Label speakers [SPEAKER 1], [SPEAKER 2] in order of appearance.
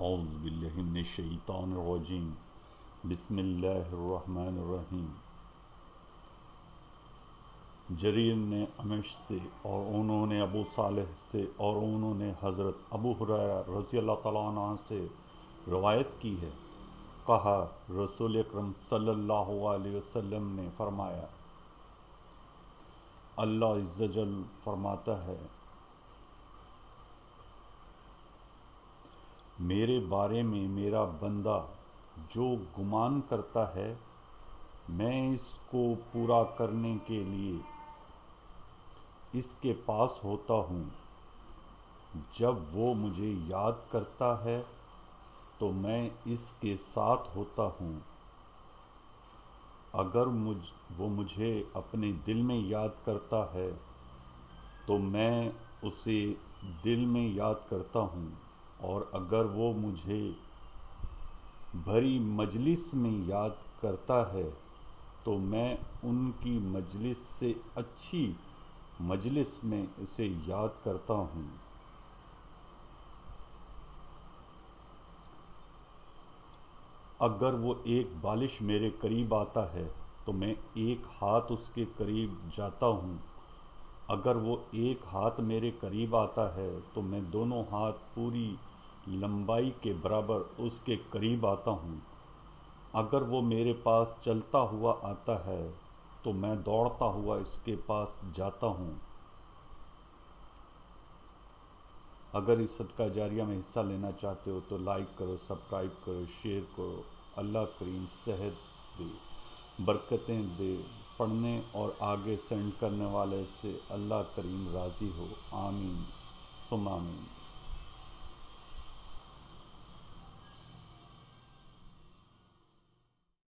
[SPEAKER 1] اعوذ باللہ من الشیطان الرجیم بسم اللہ الرحمن الرحیم۔ جریر نے عمش سے اور انہوں نے ابو صالح سے اور انہوں نے حضرت ابو ہریرہ رضی اللہ تعالیٰ عنہ سے روایت کی ہے، کہا رسول اکرم صلی اللہ علیہ وسلم نے فرمایا، اللہ عز و جل فرماتا ہے، میرے بارے میں میرا بندہ جو گمان کرتا ہے میں اس کو پورا کرنے کے لیے اس کے پاس ہوتا ہوں، جب وہ مجھے یاد کرتا ہے تو میں اس کے ساتھ ہوتا ہوں، اگر وہ مجھے اپنے دل میں یاد کرتا ہے تو میں اسے دل میں یاد کرتا ہوں، اور اگر وہ مجھے بھری مجلس میں یاد کرتا ہے تو میں ان کی مجلس سے اچھی مجلس میں اسے یاد کرتا ہوں۔ اگر وہ ایک بالش میرے قریب آتا ہے تو میں ایک ہاتھ اس کے قریب جاتا ہوں، اگر وہ ایک ہاتھ میرے قریب آتا ہے تو میں دونوں ہاتھ پوری لمبائی کے برابر اس کے قریب آتا ہوں، اگر وہ میرے پاس چلتا ہوا آتا ہے تو میں دوڑتا ہوا اس کے پاس جاتا ہوں۔ اگر اس صدقہ جاریہ میں حصہ لینا چاہتے ہو تو لائک کرو، سبسکرائب کرو، شیئر کرو۔ اللہ کریم صحت دے، برکتیں دے، پڑھنے اور آگے سینڈ کرنے والے سے اللہ کریم راضی ہو، آمین ثم آمین۔